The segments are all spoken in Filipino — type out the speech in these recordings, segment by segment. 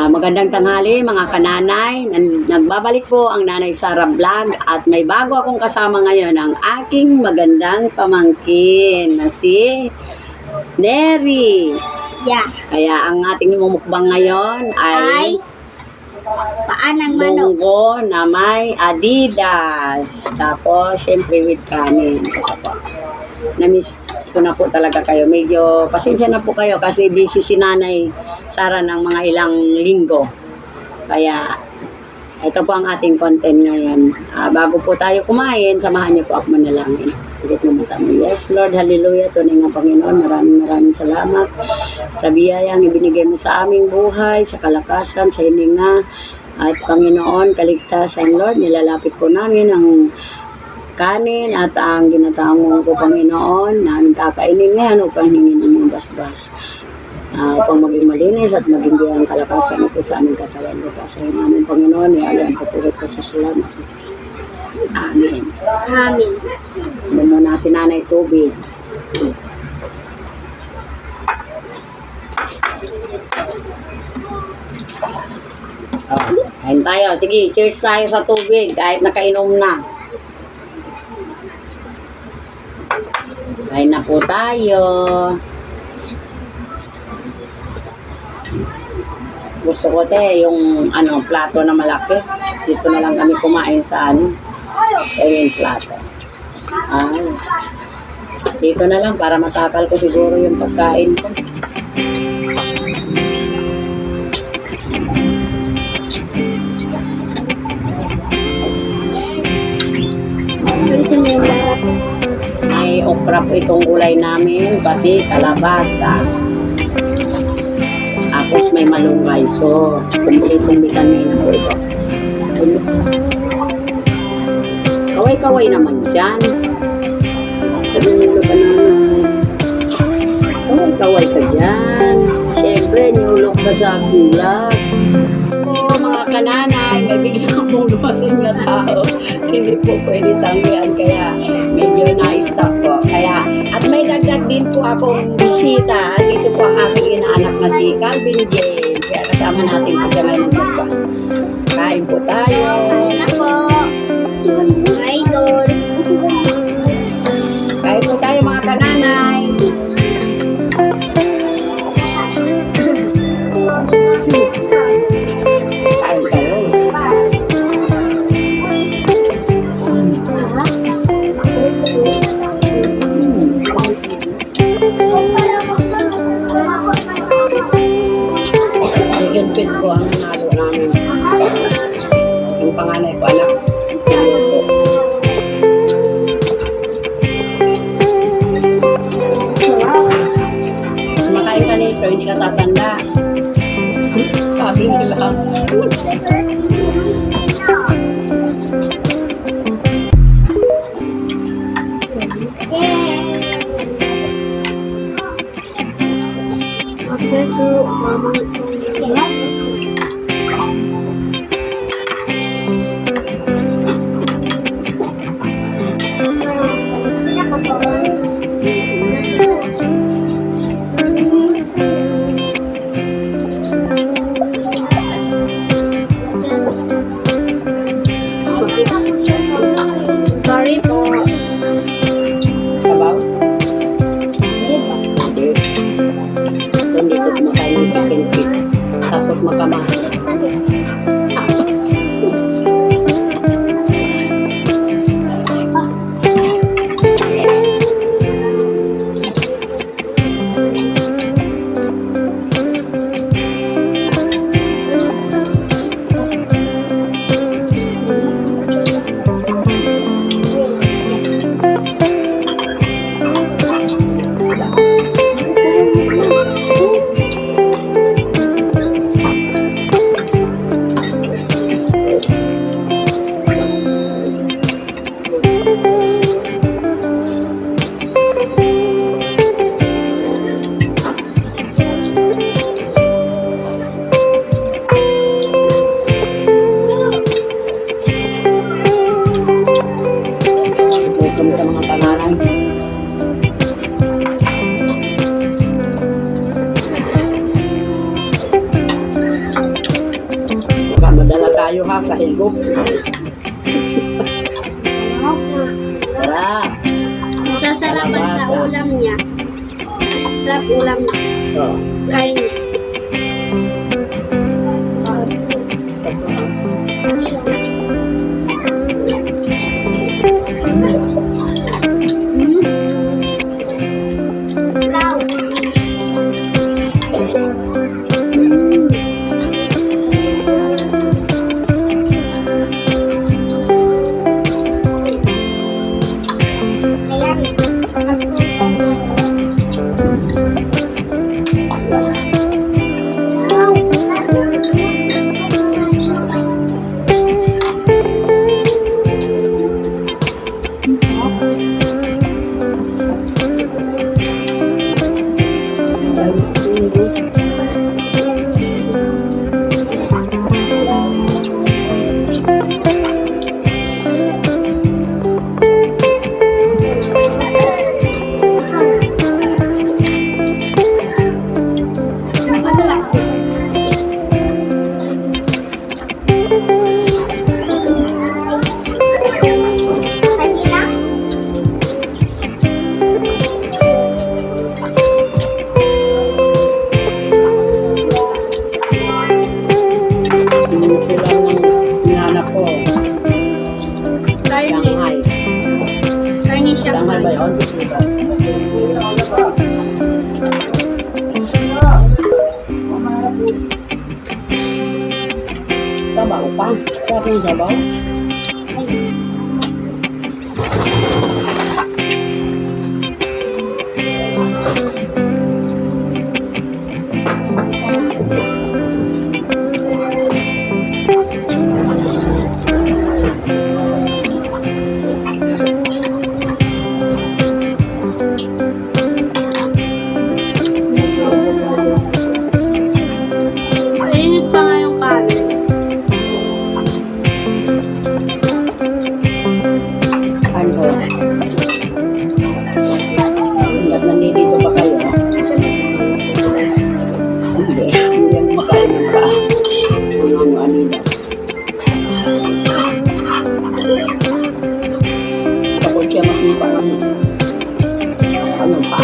Magandang tanghali mga kananay. Nagbabalik po ang Nanay Sara Vlog at may bago akong kasama ngayon ang aking magandang pamangkin na si Neri. Yeah. Kaya ang ating mumukbang ngayon ay paan ng manok. munggo na may Adidas. Tapos syempre with kanin. Namiss ko na po talaga kayo. Medyo pasensya na po kayo kasi busy si Nanay Sara ng mga ilang linggo. Kaya ito po ang ating content ngayon. Bago po tayo kumain, samahan niyo po ako manalangin. Ulit mo matamo. Yes, Lord, hallelujah. Tunay nga Panginoon, maraming salamat sa biyayang ibinigay mo sa aming buhay, sa kalakasan, sa hininga. At Panginoon, kaligtasan, Lord, nilalapit po namin ang kanin at ang ginatangong ko Panginoon namin kakainin ngayon upang hingin ang basbas. Upang maging malinis at maging biyang kalakasan ito sa aming katawan. Kasi namin Panginoon, iayan ko po ito sa salamat sa Diyos. Amen. Amen. Ano muna si Nanay tubig. Kain tayo. Sige, cheers tayo sa tubig kahit nakainom na. Kain na po tayo. Gusto ko yung plato na malaki. Dito na lang kami kumain sa yung plato. Dito na lang para matakal ko siguro yung pagkain ko. May okra po itong gulay namin, pati kalabasa. Tapos may malunggay. So, kumpletong vitamina po ito. Kaway-kaway naman dyan. Kaway-kaway ka dyan. Siyempre, niyulok ka sa vlog. Mga kananay, may biglang akong lumating na tao. Hindi po pwede tanggihan, kaya medyo na-stop po. Kaya, at may dagdag din po akong bisita. Dito po ang aking inaanak na si Calvin James. Kaya kasama natin po siya ngayon po. Kain po tayo. Ano po? My God. Kain po tayo mga kananay. Kain tayo. Pin ko ang nanalo namin. Yung panganay ko anak. Sinuto. Kumakain ka nito, hindi ka tatanda. Sabi nila. Sorry po. Sabaw? Hindi ko kumakain ng chicken feet. Tapos makamas. kayo ha, sa higop. Sarap. Masasarapan sa ulam niya. Sarap ulam niya. Oh. Kain niya. Karni siya. Shanghai ba yun? Sabaw pa? Sarap yung sabaw? Mainit pa nga yung kanin. Ano? Ingat nandito pa kayo? Hindi. Hindi yan makain ng ka. Ano, Anida. Takot siya masipa ng ano pa.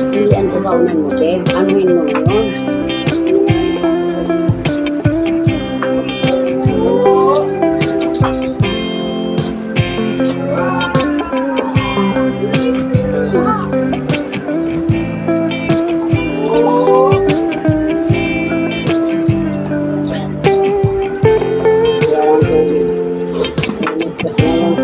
Hindi ang sasaunan mo, Che. Anuhin mo ngayon. Walang tubig. Mainit kasi ngayon.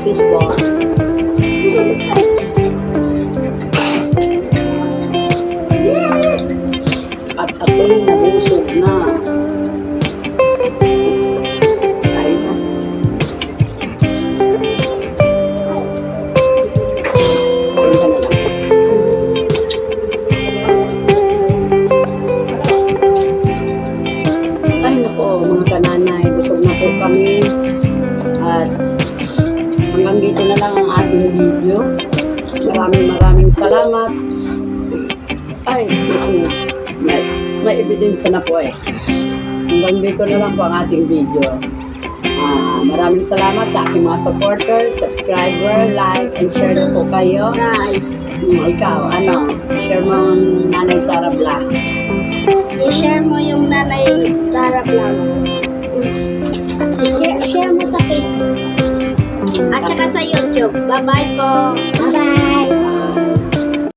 Excuse po. At ako'y nabusog na. Kain na. Kain ka na lang. Ay nako, mga kananay, busog na po kami. At hanggang dito na lang ang ating video. Maraming salamat. Ay, excuse me. May ebidensya na po eh. Hanggang dito na lang po ang ating video. Maraming salamat sa aking mga supporters, subscriber, like, and share na po kayo. Ikaw, share mo ang Nanay Sara Vlog. I-share mo yung Nanay Sara Vlog. Share mo sa Facebook. At saka sa YouTube. Bye-bye po. Bye-bye.